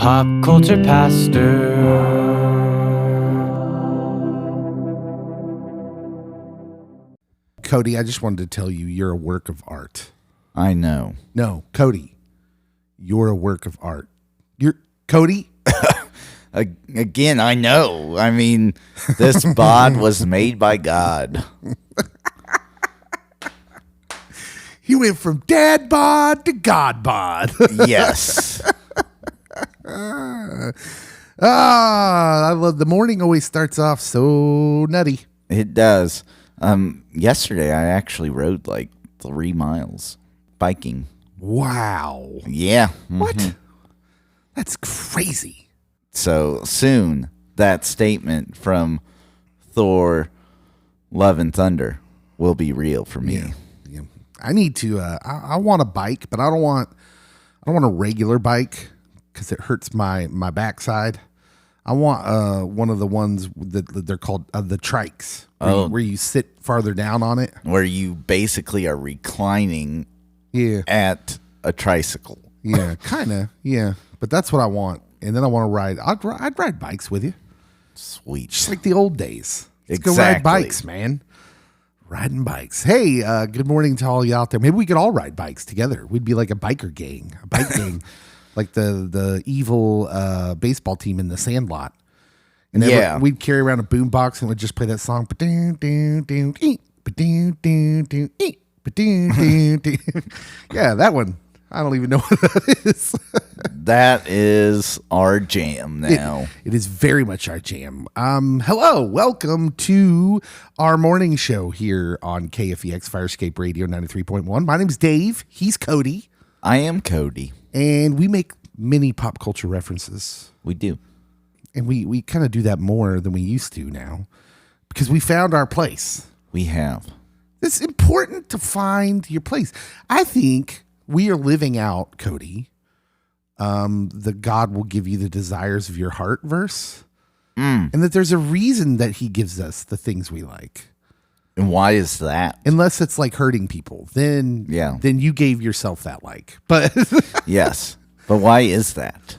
Pop culture pastor. Cody, I just wanted to tell you, you're a work of art. I know. No, Cody, you're a work of art. You're Cody. Again, I know. I mean, this bod was made by God. You went from dad bod to God bod. Yes. I love the morning always starts off so nutty. It does. Yesterday, I actually rode like 3 miles biking. Wow. Yeah. What? Mm-hmm. That's crazy. So soon, that statement from Thor, Love and Thunder will be real for me. Yeah. I need to. I want a bike, but I don't want a regular bike because it hurts my backside. I want one of the ones that they're called the trikes, where you sit farther down on it, Where you basically are reclining at a tricycle. Yeah, kind of. Yeah, but that's what I want. And then I want to ride. I'd ride bikes with you. Sweet. Just like the old days. Let's Exactly. go ride bikes, man. Riding bikes. Hey, good morning to all you out there. Maybe we could all ride bikes together. We'd be like a biker gang, a bike gang, like the evil baseball team in the Sandlot. And we'd carry around a boombox and we'd just play that song. Yeah, that one. I don't even know what that is. That is our jam now. It is very much our jam. Hello, welcome to our morning show here on KFEX Firescape Radio 93.1. My name's Dave. He's Cody. I am Cody. And we make many pop culture references. We do. And we kind of do that more than we used to now because we found our place. We have. It's important to find your place. I think we are living out, Cody, the God will give you the desires of your heart verse. And that there's a reason that he gives us the things we like. And why is that? Unless it's like hurting people, then you gave yourself that like. But yes. But why is that?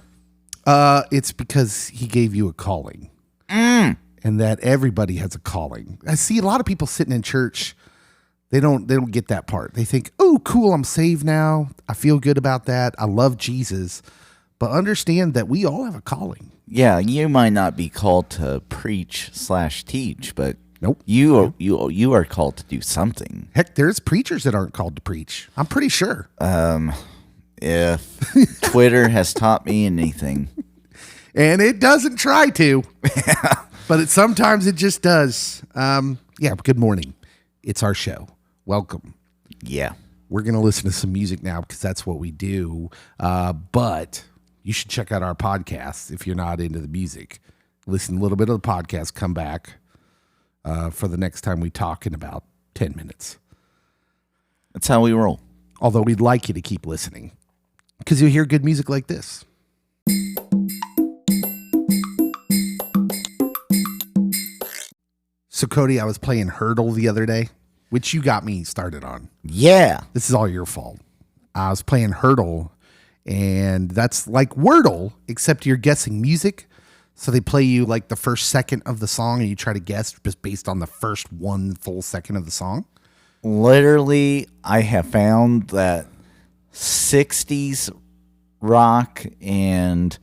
It's because he gave you a calling. And that everybody has a calling. I see a lot of people sitting in church. They don't get that part. They think, oh, cool, I'm saved now. I feel good about that. I love Jesus. But understand that we all have a calling. Yeah, you might not be called to preach/teach, but nope. You are called to do something. Heck, there's preachers that aren't called to preach. I'm pretty sure. If Twitter has taught me anything. And it doesn't try to. But sometimes it just does. Good morning. It's our show. Welcome. Yeah. We're going to listen to some music now because that's what we do. But you should check out our podcast if you're not into the music. Listen a little bit of the podcast. Come back for the next time we talk in about 10 minutes. That's how we roll. Although we'd like you to keep listening because you'll hear good music like this. So, Cody, I was playing Hurdle the other day, which you got me started on. Yeah. This is all your fault. I was playing Hurdle, and that's like Wordle, except you're guessing music. So they play you like the first second of the song, and you try to guess just based on the first 1 full second of the song. Literally, I have found that 60s rock and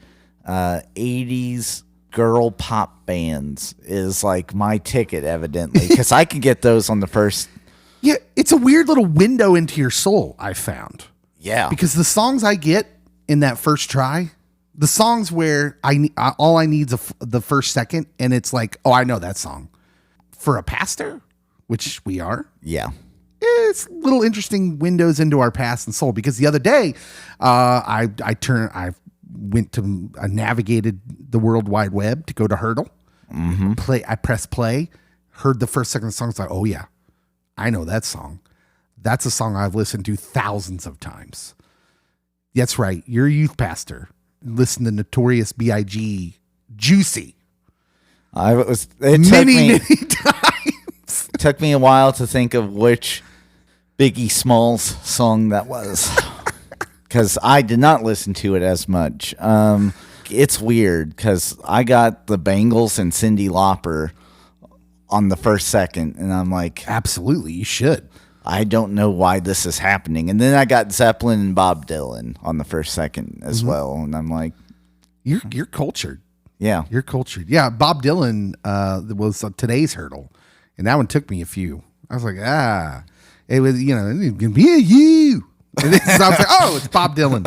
80s girl pop bands is like my ticket, evidently, because I can get those on the first. Yeah, it's a weird little window into your soul, I found. Yeah. Because the songs I get in that first try, the songs where all I need is the first second, and it's like, oh, I know that song. For a pastor, which we are. Yeah. It's little interesting windows into our past and soul. Because the other day, I navigated the World Wide Web to go to Hurdle. Mm-hmm. I pressed play, heard the first second of the song. It's like, oh yeah, I know that song. That's a song I've listened to thousands of times. That's right. You're a youth pastor. Listen to Notorious B.I.G. Juicy. Many times. It took me a while to think of which Biggie Smalls song that was. Because I did not listen to it as much. like, it's weird because I got the Bangles and Cyndi Lauper on the first second, and I'm like, absolutely, you should. I don't know why this is happening. And then I got Zeppelin and Bob Dylan on the first second as well, and I'm like, you're cultured. Yeah, you're cultured. Yeah, Bob Dylan was today's hurdle, and that one took me a few. I was like, it was, it can be you. And I was like, oh, it's Bob Dylan.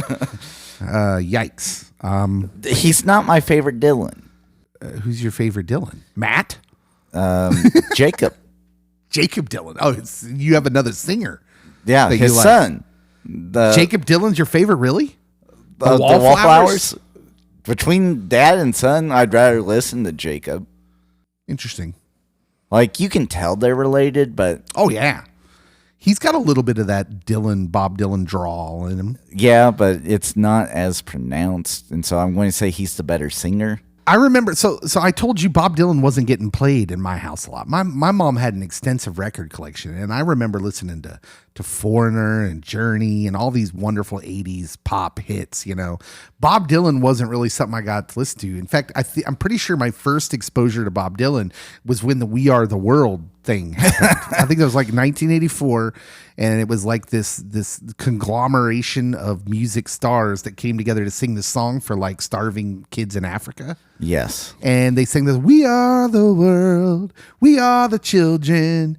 Yikes. He's not my favorite Dylan. Who's your favorite Dylan? Matt? Jacob. Jacob Dylan. Oh, you have another singer. Yeah, his son. Jacob Dylan's your favorite, really? The Wallflowers? Between dad and son, I'd rather listen to Jacob. Interesting. Like, you can tell they're related, but... Oh, yeah. He's got a little bit of that Bob Dylan drawl in him. Yeah, but it's not as pronounced, and so I'm going to say he's the better singer. I remember, so I told you Bob Dylan wasn't getting played in my house a lot. My mom had an extensive record collection, and I remember listening to Foreigner and Journey and all these wonderful 80s pop hits, Bob Dylan wasn't really something I got to listen to. In fact, I'm pretty sure my first exposure to Bob Dylan was when the We Are the World thing happened. I think it was like 1984, and it was like this conglomeration of music stars that came together to sing this song for like starving kids in Africa. Yes. And they sang this, we are the world, we are the children,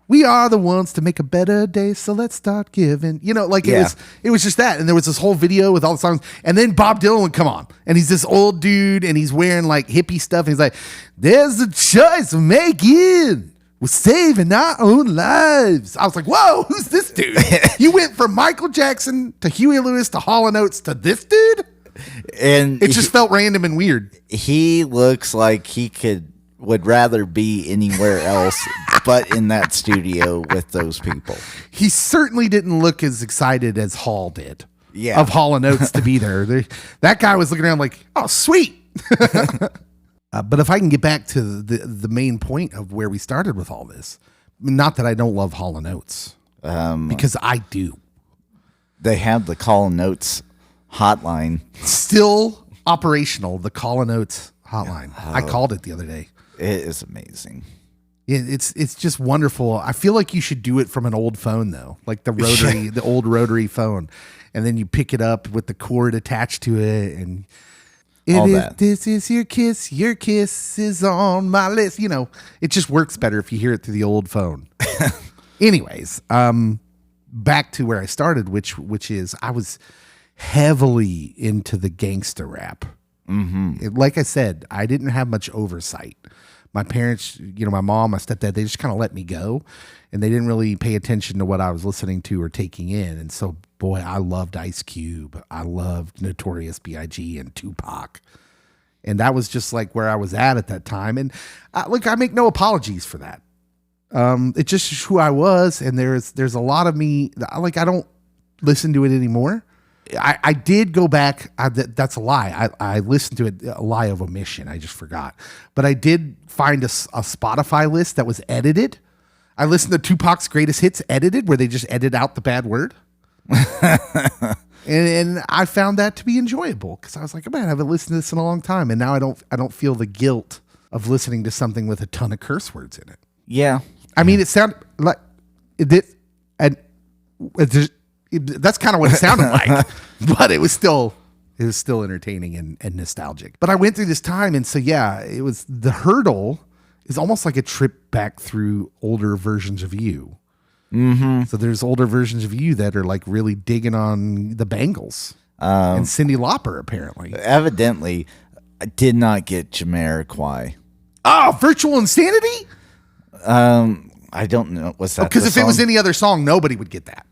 we are the ones to make a better day, so let's start giving. It was just that. And there was this whole video with all the songs. And then Bob Dylan would come on. And he's this old dude, and he's wearing like hippie stuff. And he's like, there's a choice we're making. We're saving our own lives. I was like, whoa, who's this dude? You went from Michael Jackson to Huey Lewis to Hall & Oates to this dude? And it just felt random and weird. He looks like he would rather be anywhere else but in that studio with those people. He certainly didn't look as excited as Hall did. Yeah. Of Hall & Oates to be there. That guy was looking around like, oh, sweet. But if I can get back to the main point of where we started with all this, not that I don't love Hall & Oates, because I do. They have the Call & Oates hotline. Still operational, the Call & Oates hotline. I called it the other day. It is amazing. It's just wonderful. I feel like you should do it from an old phone though, like the rotary, the old rotary phone, and then you pick it up with the cord attached to it, and this is your kiss. Your kiss is on my list. It just works better if you hear it through the old phone. Anyways, back to where I started, which is I was heavily into the gangster rap. Mm-hmm. Like I said, I didn't have much oversight. My parents, my mom, my stepdad, they just kind of let me go, and they didn't really pay attention to what I was listening to or taking in. And so, boy, I loved Ice Cube. I loved Notorious B.I.G. and Tupac. And that was just like where I was at that time. And I make no apologies for that. It's just who I was. And there's a lot of me, I don't listen to it anymore. I did go back. That's a lie. I listened to it, a lie of omission. I just forgot. But I did find a Spotify list that was edited. I listened to Tupac's greatest hits edited, where they just edit out the bad word. and I found that to be enjoyable because I was like, man, I haven't listened to this in a long time, and now I don't feel the guilt of listening to something with a ton of curse words in it. Yeah, I mean, it sounded like it, and that's kind of what it sounded like, but it was still entertaining and nostalgic. But I went through this time, and so yeah, it was the hurdle is almost like a trip back through older versions of you. Mm-hmm. So there's older versions of you that are like really digging on the Bangles and Cyndi Lauper, apparently. Evidently, I did not get Jamiroquai. Oh, Virtual Insanity? I don't know. What's that? Because if it was any other song, nobody would get that.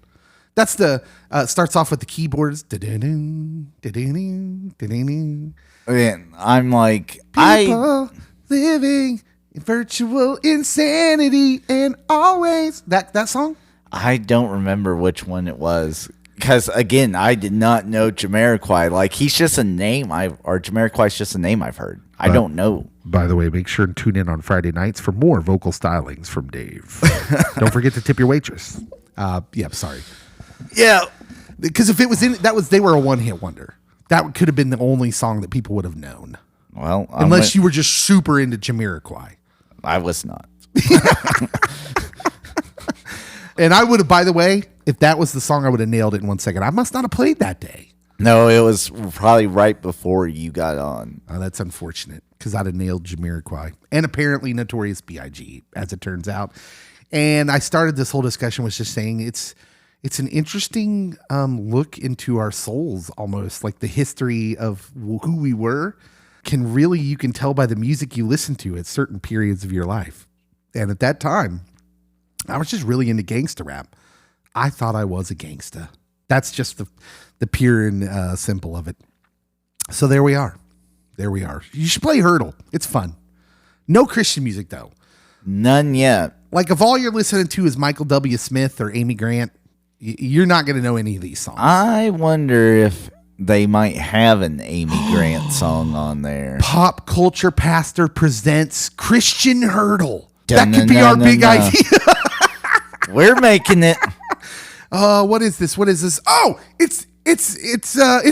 That's the starts off with the keyboards. And I'm like, people living in virtual insanity and always that song. I don't remember which one it was because again, I did not know Jamiroquai. Like he's just a name Jamiroquai's just a name I've heard. I don't know. By the way, make sure and tune in on Friday nights for more vocal stylings from Dave. Don't forget to tip your waitress. Yeah, sorry. Yeah, because if it was they were a one-hit wonder. That could have been the only song that people would have known. Well, unless you were just super into Jamiroquai. I was not. And I would have, by the way, if that was the song, I would have nailed it in 1 second. I must not have played that day. No, it was probably right before you got on. Oh, that's unfortunate because I'd have nailed Jamiroquai and apparently Notorious B.I.G., as it turns out. And I started this whole discussion with just saying it's an interesting look into our souls, almost like the history of who we were. You can tell by the music you listen to at certain periods of your life. And at that time, I was just really into gangsta rap. I thought I was a gangsta. That's just the pure and simple of it. So there we are. You should play Hurdle. It's fun. No Christian music, though. None yet. Like, if all you're listening to is Michael W. Smith or Amy Grant, you're not going to know any of these songs. I wonder if they might have an Amy Grant song on there. Pop Culture Pastor presents Christian Hurdle. That could be our big idea. We're making it. What is this? Oh, it's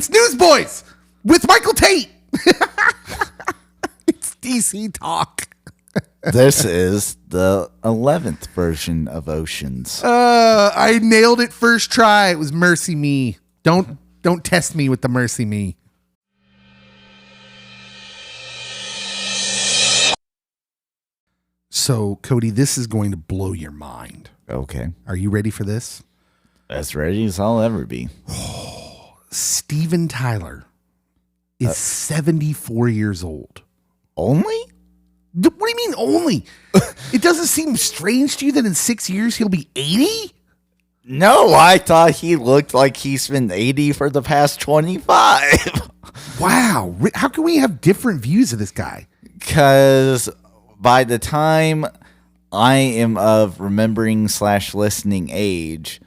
Newsboys with Michael Tate. It's DC Talk. This is the 11th version of Oceans. I nailed it first try. It was Mercy Me. Don't test me with the Mercy Me. So, Cody, this is going to blow your mind. Okay. Are you ready for this? As ready as I'll ever be. Steven Tyler is 74 years old. Only? What do you mean only? It doesn't seem strange to you that in 6 years he'll be 80? No, I thought he looked like he's been 80 for the past 25. Wow. How can we have different views of this guy? Because by the time I am of remembering/listening age,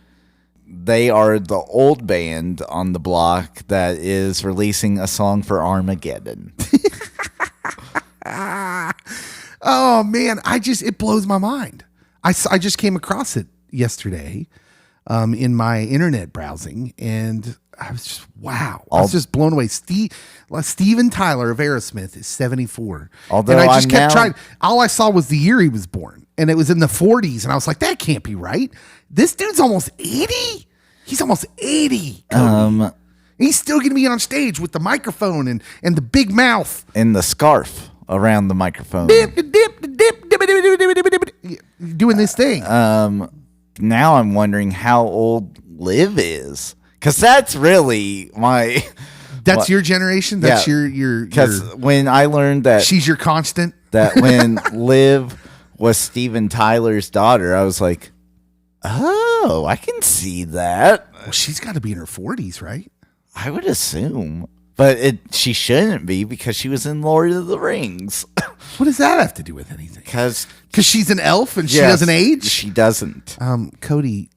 they are the old band on the block that is releasing a song for Armageddon. Oh man, it blows my mind. I just came across it yesterday in my internet browsing, and I was just, wow. I was just blown away. Steven Tyler of Aerosmith is 74. Although and I just kept trying. All I saw was the year he was born, and it was in the 40s, and I was like, that can't be right. This dude's almost 80? He's almost 80. He's still going to be on stage with the microphone and the big mouth. And the scarf around the microphone. Doing this thing. Now I'm wondering how old Liv is. Because that's really my... That's your generation? That's your... Because when I learned that... She's your constant? That when Liv was Steven Tyler's daughter, I was like, oh, I can see that. Well, she's got to be in her 40s, right? I would assume. But she shouldn't be because she was in Lord of the Rings. What does that have to do with anything? Because she's an elf and she doesn't age? She doesn't. Cody,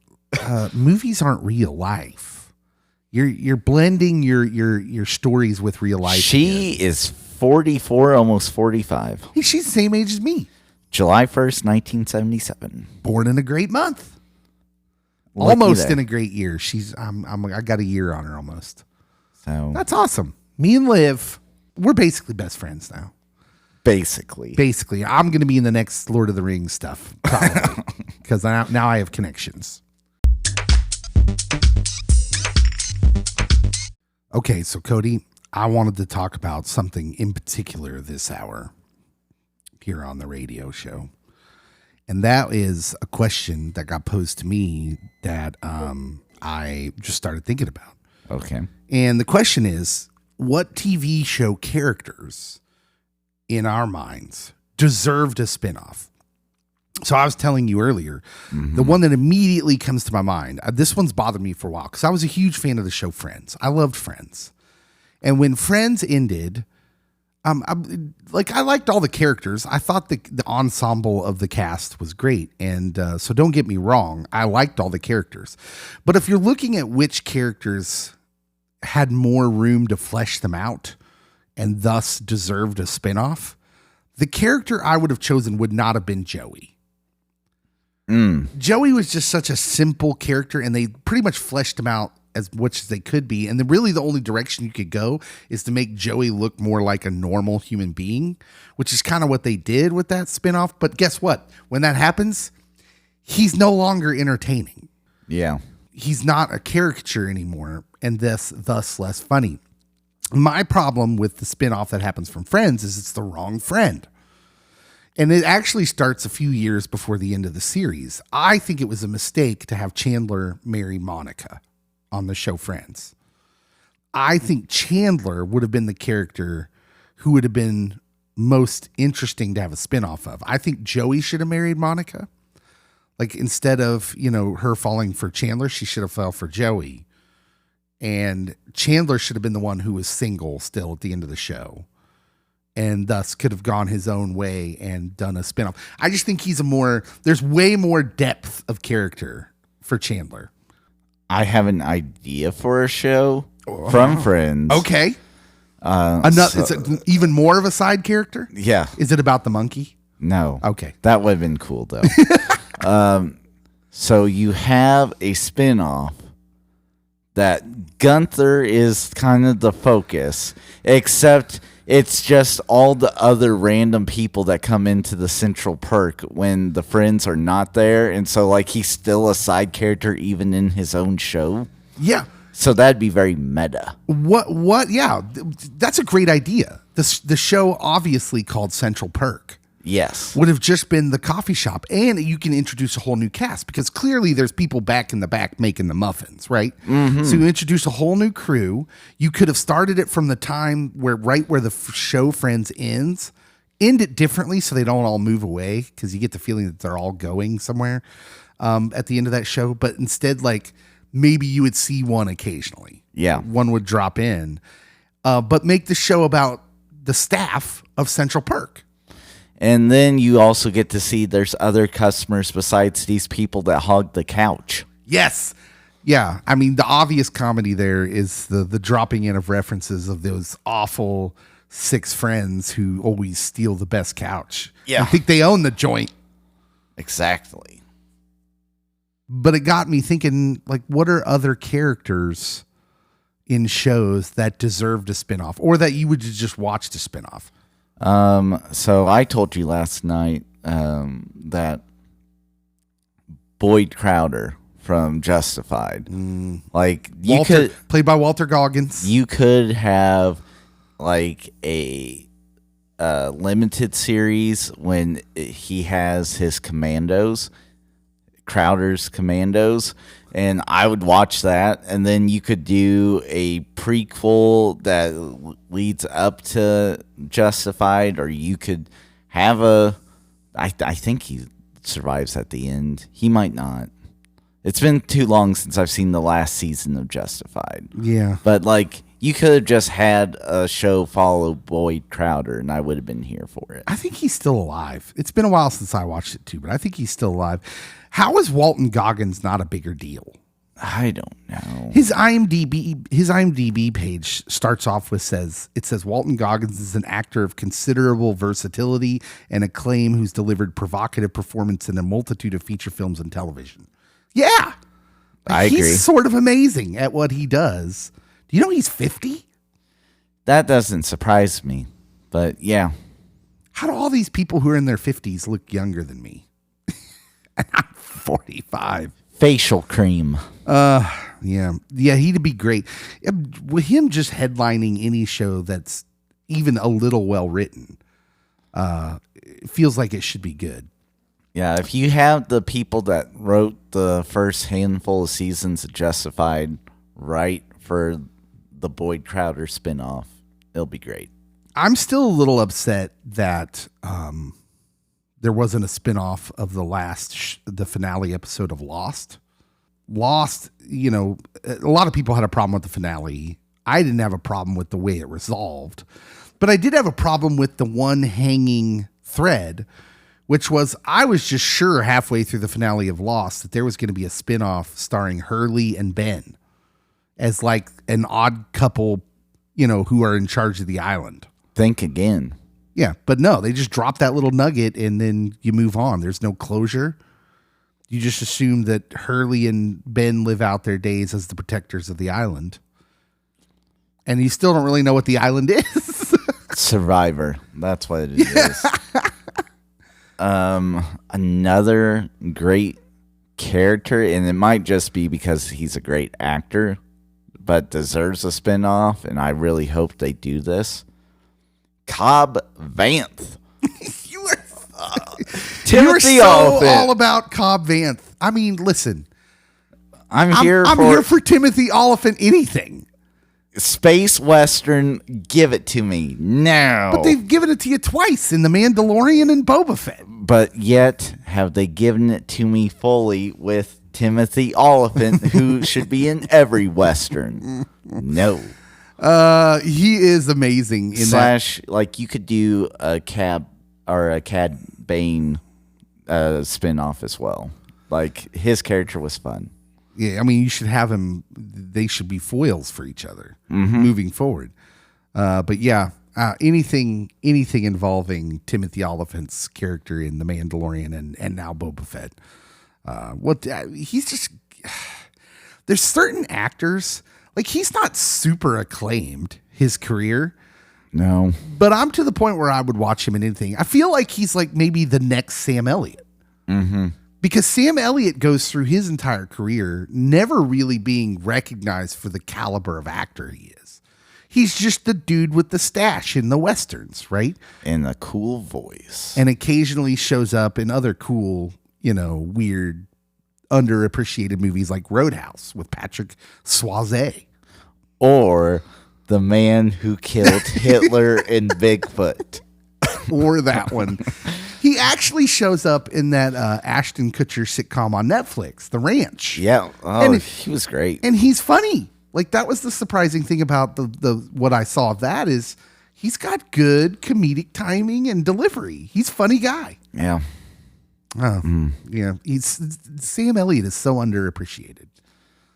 movies aren't real life. You're blending your stories with real life. She is 44, almost 45. Hey, she's the same age as me. July 1st, 1977. Born in a great month. Lucky almost there. in a great year. I got a year on her almost. So that's awesome. Me and Liv, we're basically best friends now. Basically, I'm going to be in the next Lord of the Rings stuff probably because now I have connections. Okay, so Cody, I wanted to talk about something in particular this hour here on the radio show. And that is a question that got posed to me that I just started thinking about. Okay. And the question is, what TV show characters in our minds deserved a spinoff? So I was telling you earlier, the one that immediately comes to my mind, this one's bothered me for a while because I was a huge fan of the show Friends. I loved Friends. And when Friends ended, I liked all the characters. I thought the ensemble of the cast was great. And so don't get me wrong, I liked all the characters. But if you're looking at which characters had more room to flesh them out and thus deserved a spinoff, the character I would have chosen would not have been Joey. Joey was just such a simple character, and they pretty much fleshed him out as much as they could be. And then really the only direction you could go is to make Joey look more like a normal human being, which is kind of what they did with that spinoff. But guess what? When that happens, he's no longer entertaining. Yeah. He's not a caricature anymore, and thus less funny. My problem with the spinoff that happens from Friends is it's the wrong friend. And it actually starts a few years before the end of the series. I think it was a mistake to have Chandler marry Monica on the show Friends. I think Chandler would have been the character who would have been most interesting to have a spinoff of. I think Joey should have married Monica. Like, instead of, her falling for Chandler, she should have fell for Joey. And Chandler should have been the one who was single still at the end of the show, and thus could have gone his own way and done a spinoff. I just think there's way more depth of character for Chandler. I have an idea for a show from Friends. Okay. It's even more of a side character? Yeah. Is it about the monkey? No. Okay. That would have been cool, though. So you have a spinoff that Gunther is kind of the focus, except it's just all the other random people that come into the Central Perk when the friends are not there. And so, like, he's still a side character even in his own show. Yeah. So that'd be very meta. What? Yeah, that's a great idea. The show, obviously called Central Perk, Yes. would have just been the coffee shop, and you can introduce a whole new cast because clearly there's people back in the back making the muffins, right? Mm-hmm. So you introduce a whole new crew. You could have started it from the time where the show Friends ends, end it differently so they don't all move away, because you get the feeling that they're all going somewhere at the end of that show. But instead, like, maybe you would see one occasionally. Yeah. One would drop in, but make the show about the staff of Central Perk. And then you also get to see there's other customers besides these people that hog the couch. Yes. Yeah. I mean, the obvious comedy there is the dropping in of references of those awful 6 friends who always steal the best couch. Yeah. I think they own the joint. Exactly. But it got me thinking, like, what are other characters in shows that deserved a spinoff, or that you would just watch the spinoff? So I told you last night that Boyd Crowder from Justified, like, played by Walter Goggins. You could have like a limited series when he has his commandos, Crowder's commandos, and I would watch that. And then you could do a prequel that leads up to Justified, or you could have I think he survives at the end. He might not. It's been too long since I've seen the last season of Justified. Yeah. But, like, you could have just had a show follow Boyd Crowder, and I would have been here for it. I think he's still alive. It's been a while since I watched it too, but I think he's still alive. How is Walton Goggins not a bigger deal? I don't know. His IMDb page starts off with says Walton Goggins is an actor of considerable versatility and acclaim who's delivered provocative performance in a multitude of feature films and television. Yeah. I agree. He's sort of amazing at what he does. Do you know he's 50? That doesn't surprise me, but yeah. How do all these people who are in their 50s look younger than me? And I'm 45. Facial cream. Yeah, he'd be great. With him just headlining any show that's even a little well written, it feels like it should be good. Yeah, if you have the people that wrote the first handful of seasons of Justified right for the Boyd Crowder spinoff, it'll be great. I'm still a little upset that there wasn't a spinoff of the finale episode of Lost. Lost, a lot of people had a problem with the finale. I didn't have a problem with the way it resolved, but I did have a problem with the one hanging thread, which was I was just sure halfway through the finale of Lost that there was going to be a spinoff starring Hurley and Ben as like an odd couple, who are in charge of the island. Think again. Yeah, but no, they just drop that little nugget and then you move on. There's no closure. You just assume that Hurley and Ben live out their days as the protectors of the island. And you still don't really know what the island is. Survivor. That's what it is. Another great character, and it might just be because he's a great actor, but deserves a spinoff, and I really hope they do this. Cobb Vanth. You're so all about Cobb Vanth. I mean, listen. I'm here for Timothy Oliphant anything. Space Western, give it to me now. But they've given it to you twice in The Mandalorian and Boba Fett. But yet, have they given it to me fully with Timothy Oliphant, who should be in every Western? No. He is amazing. Like you could do a Cad Bane spinoff as well. Like his character was fun. Yeah, I mean, you should have him. They should be foils for each other moving forward. But yeah, anything involving Timothy Oliphant's character in The Mandalorian and now Boba Fett. He's just. There's certain actors, like he's not super acclaimed, his career. No. But I'm to the point where I would watch him in anything. I feel like he's like maybe the next Sam Elliott. Mm-hmm. Because Sam Elliott goes through his entire career never really being recognized for the caliber of actor he is. He's just the dude with the stash in the Westerns, right? And a cool voice. And occasionally shows up in other cool, weird, underappreciated movies like Roadhouse with Patrick Swayze. Or The Man Who Killed Hitler and Bigfoot. Or that one. He actually shows up in that Ashton Kutcher sitcom on Netflix, The Ranch. Yeah. Oh, he was great. And he's funny. Like, that was the surprising thing about the what I saw of that is he's got good comedic timing and delivery. He's a funny guy. Yeah. Yeah. Sam Elliott is so underappreciated.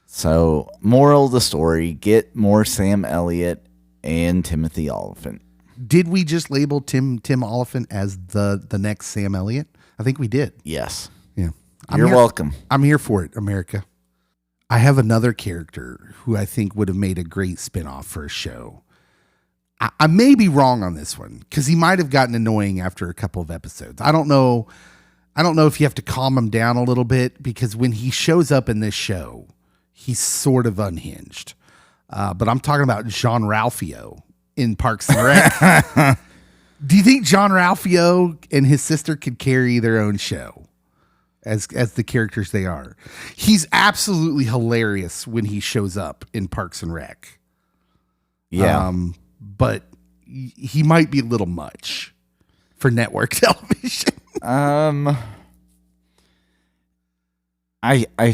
So, moral of the story, get more Sam Elliott and Timothy Oliphant. Did we just label Tim Oliphant as the next Sam Elliott? I think we did. Yes. Yeah. You're welcome. I'm here for it, America. I have another character who I think would have made a great spinoff for a show. I may be wrong on this one because he might have gotten annoying after a couple of episodes. I don't know if you have to calm him down a little bit because when he shows up in this show, he's sort of unhinged. But I'm talking about Jean-Ralphio in Parks and Rec. Do you think Jean-Ralphio and his sister could carry their own show as the characters they are? He's absolutely hilarious when he shows up in Parks and Rec. Yeah. But he might be a little much for network television. I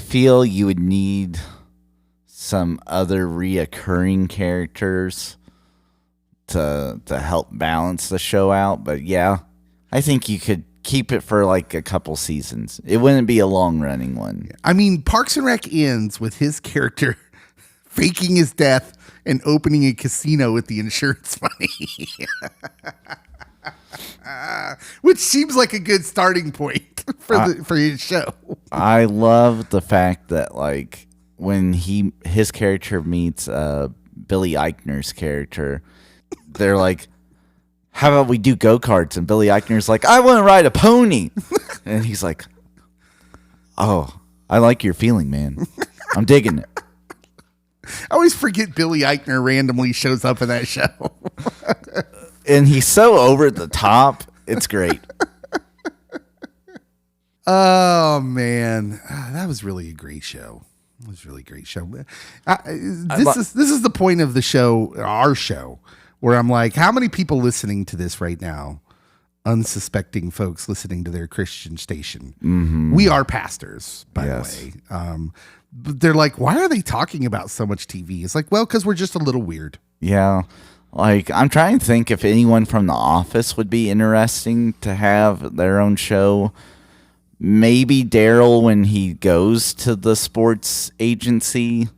feel you would need some other reoccurring characters to help balance the show out, but yeah, I think you could keep it for like a couple seasons. It wouldn't be a long running one. I mean, Parks and Rec ends with his character faking his death and opening a casino with the insurance money. Which seems like a good starting point for his show. I love the fact that like when his character meets Billy Eichner's character, they're like, how about we do go-karts? And Billy Eichner's like, I want to ride a pony. And he's like, oh, I like your feeling, man. I'm digging it. I always forget Billy Eichner randomly shows up in that show. And he's so over the top. It's great. Oh, man. That was really a great show. It was a really great show. This is the point of the show, our show, where I'm like, how many people listening to this right now, unsuspecting folks listening to their Christian station? Mm-hmm. We are pastors, by the way. But they're like, why are they talking about so much TV? It's like, well, because we're just a little weird. Yeah. Like, I'm trying to think if anyone from The Office would be interesting to have their own show. Maybe Daryl when he goes to the sports agency.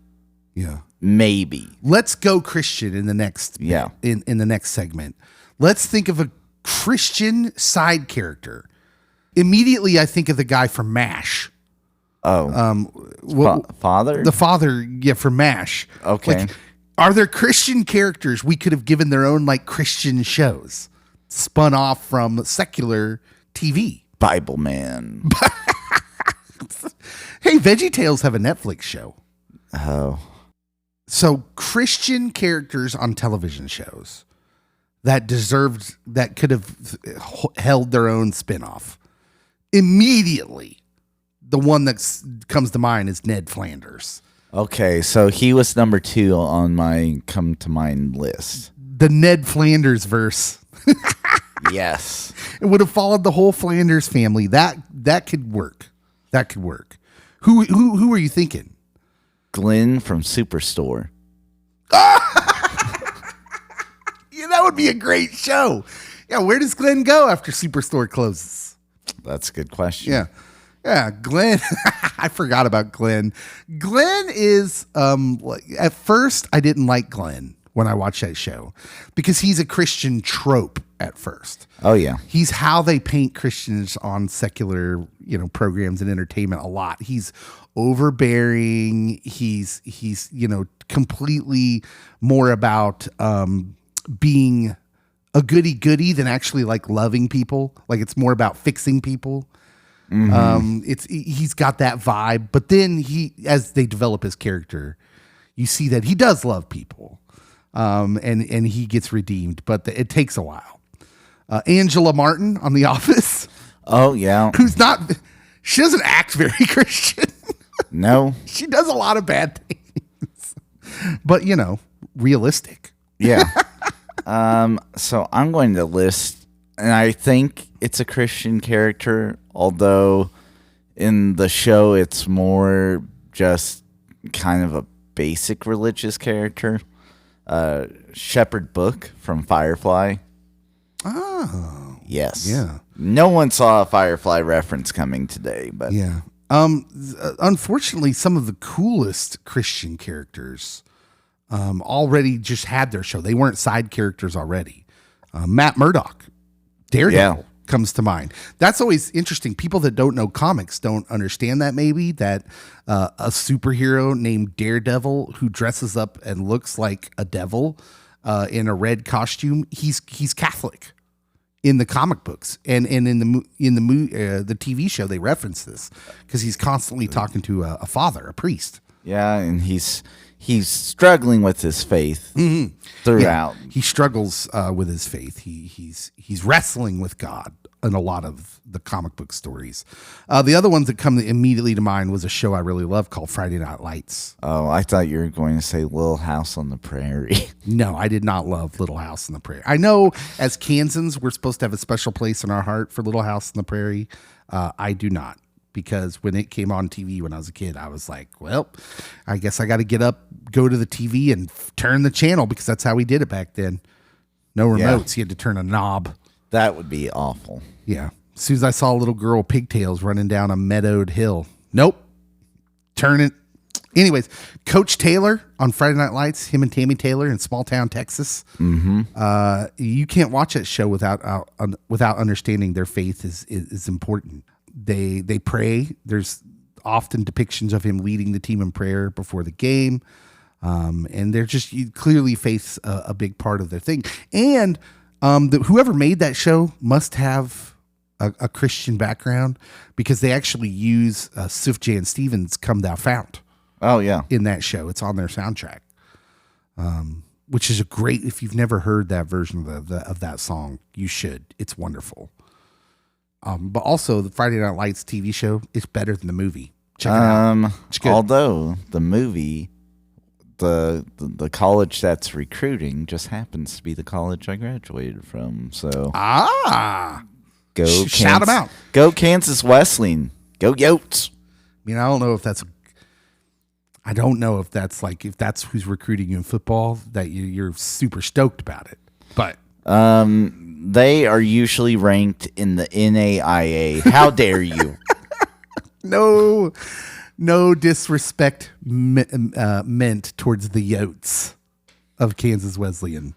Yeah. Maybe. Let's go Christian in the next in the next segment. Let's think of a Christian side character. Immediately I think of the guy from MASH. Father? The father, yeah, from MASH. Okay. Like, are there Christian characters we could have given their own like Christian shows, spun off from secular TV? Bible Man. Hey, VeggieTales have a Netflix show. Oh. So Christian characters on television shows that could have held their own spinoff. Immediately, the one that comes to mind is Ned Flanders. Okay, so he was number 2 on my come to mind list. The Ned Flanders verse. Yes. It would have followed the whole Flanders family. That could work. That could work. Who are you thinking? Glenn from Superstore. Yeah, that would be a great show. Yeah, where does Glenn go after Superstore closes? That's a good question. Yeah, Glenn. I forgot about Glenn. Glenn is at first I didn't like Glenn when I watched that show because he's a Christian trope at first. Oh yeah. He's how they paint Christians on secular, programs and entertainment a lot. He's overbearing. He's completely more about being a goody than actually like loving people. Like it's more about fixing people. Mm-hmm. He's got that vibe, but then as they develop his character, you see that he does love people, and he gets redeemed, but it takes a while. Angela Martin on The Office. Oh yeah, she doesn't act very Christian. No, she does a lot of bad things, but realistic. Yeah. So I'm going to list, and I think it's a Christian character, although in the show it's more just kind of a basic religious character. Shepherd Book from Firefly. Oh. Yes. Yeah. No one saw a Firefly reference coming today, but yeah. Unfortunately, some of the coolest Christian characters already just had their show. They weren't side characters already. Matt Murdock, Daredevil, comes to mind. That's always interesting. People that don't know comics don't understand that maybe, that a superhero named Daredevil who dresses up and looks like a devil in a red costume, he's Catholic in the comic books. And in the TV show, they reference this because he's constantly talking to a father, a priest. Yeah, and he's struggling with his faith throughout. Yeah, he struggles with his faith. He's wrestling with God in a lot of the comic book stories. The other ones that come immediately to mind was a show I really love called Friday Night Lights. Oh, I thought you were going to say Little House on the Prairie. No, I did not love Little House on the Prairie. I know as Kansans, we're supposed to have a special place in our heart for Little House on the Prairie. I do not. Because when it came on TV when I was a kid, I was like, well, I guess I got to get up, go to the TV and turn the channel because that's how we did it back then. No remotes. You had to turn a knob. That would be awful. Yeah. As soon as I saw a little girl with pigtails running down a meadowed hill. Nope. Turn it. Anyways, Coach Taylor on Friday Night Lights, him and Tammy Taylor in Small Town, Texas. Mm-hmm. You can't watch that show without understanding their faith is important. They pray. There's often depictions of him leading the team in prayer before the game. And they're just clearly faith's a big part of their thing. And whoever made that show must have a Christian background because they actually use Sufjan Stevens' Come Thou Fount. Oh, yeah. In that show. It's on their soundtrack, which is a great, if you've never heard that version of that song, you should. It's wonderful. But also the Friday Night Lights TV show is better than the movie. Check it out. It's good. Although the movie, the college that's recruiting just happens to be the college I graduated from. So go shout them out. Go Kansas Wesleyan. Go Yotes. I mean, I don't know if that's if that's who's recruiting you in football that you're super stoked about it. But they are usually ranked in the NAIA. How dare you? No disrespect meant towards the Yotes of Kansas Wesleyan.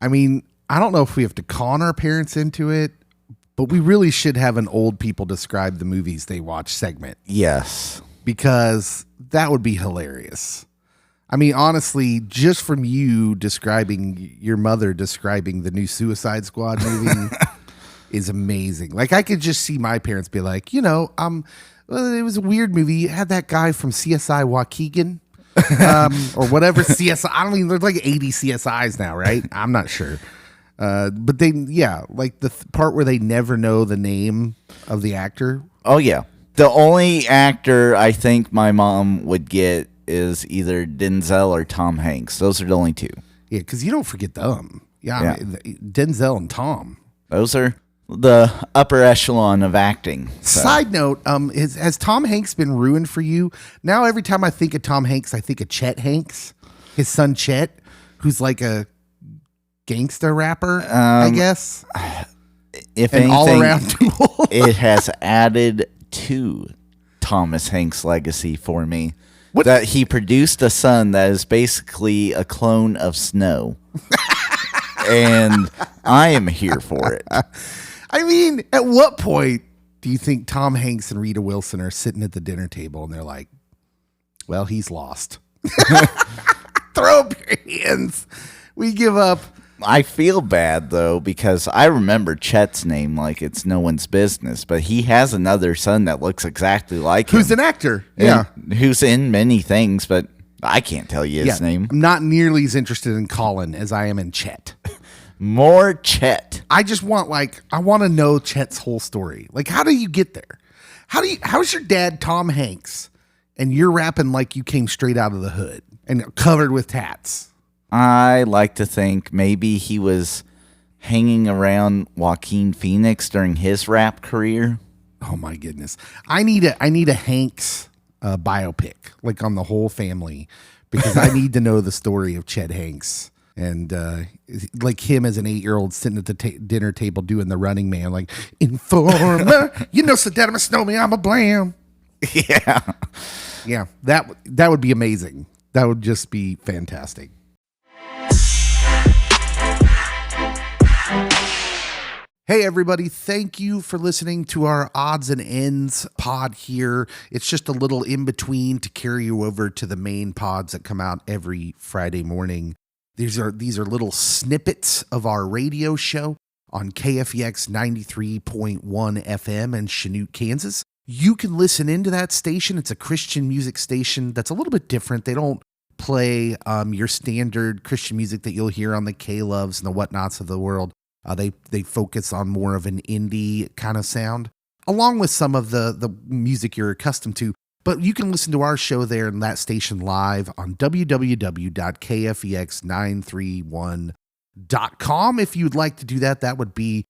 I mean, I don't know if we have to con our parents into it, But we really should have an old people describe the movies they watch segment. Yes. Because that would be hilarious. I mean, honestly, just from you describing your mother describing the new Suicide Squad movie is amazing. Like, I could just see my parents be like, well, it was a weird movie. It had that guy from CSI Waukegan or whatever CSI. I don't even, there's like 80 CSIs now, right? I'm not sure. But they, like the part where they never know the name of the actor. Oh, yeah. The only actor I think my mom would get is either Denzel or Tom Hanks. Those are the only two. Yeah, because you don't forget them. Yeah. I mean, Denzel and Tom. Those are the upper echelon of acting. So. Side note, has Tom Hanks been ruined for you? Now every time I think of Tom Hanks, I think of Chet Hanks, his son Chet, who's like a gangster rapper, I guess. If an anything, all-around tool. It has added to Thomas Hanks' legacy for me. What? That he produced a son that is basically a clone of Snow. And I am here for it. I mean, at what point do you think Tom Hanks and Rita Wilson are sitting at the dinner table and they're like, well, he's lost. Throw up your hands. We give up. I feel bad, though, because I remember Chet's name like it's no one's business, but he has another son that looks exactly like him. Who's an actor. Who's in many things, but I can't tell you his name. I'm not nearly as interested in Colin as I am in Chet. More Chet. I just want, I want to know Chet's whole story. Like, how do you get there? How's your dad, Tom Hanks, and you're rapping like you came straight out of the hood and covered with tats? I like to think maybe he was hanging around Joaquin Phoenix during his rap career. Oh my goodness. I need a Hanks biopic, like on the whole family, because I need to know the story of Chet Hanks. And like him as an 8-year-old sitting at the dinner table doing the Running Man, like, informer, Saddam Snowman, I'm a blam. Yeah. Yeah, that would be amazing. That would just be fantastic. Hey, everybody. Thank you for listening to our Odds and Ends pod here. It's just a little in between to carry you over to the main pods that come out every Friday morning. These are little snippets of our radio show on KFEX 93.1 FM in Chanute, Kansas. You can listen into that station. It's a Christian music station that's a little bit different. They don't play your standard Christian music that you'll hear on the K-Loves and the Whatnots of the world. They focus on more of an indie kind of sound, along with some of the music you're accustomed to. But you can listen to our show there in that station live on www.kfex931.com. If you'd like to do that, that would be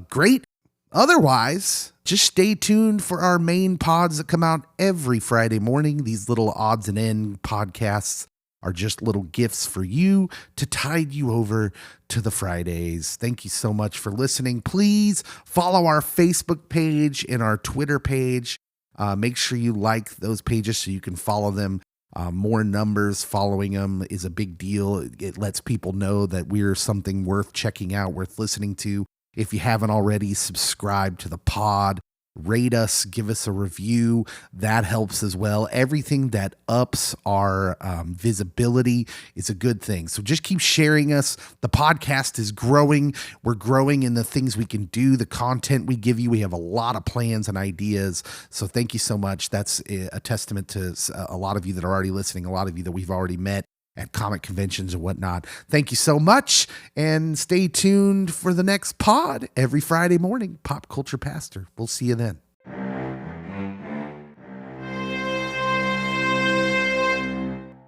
great. Otherwise, just stay tuned for our main pods that come out every Friday morning. These little odds and end podcasts are just little gifts for you to tide you over to the Fridays. Thank you so much for listening. Please follow our Facebook page and our Twitter page. Make sure you like those pages so you can follow them. More numbers following them is a big deal. It lets people know that we're something worth checking out, worth listening to. If you haven't already, subscribe to the pod. Rate us, give us a review. That helps as well. Everything that ups our visibility is a good thing. So just keep sharing us. The podcast is growing. We're growing in the things we can do, the content we give you. We have a lot of plans and ideas. So thank you so much. That's a testament to a lot of you that are already listening, a lot of you that we've already met at comic conventions and whatnot. Thank you so much, and stay tuned for the next pod every Friday morning. Pop Culture Pastor. We'll see you then.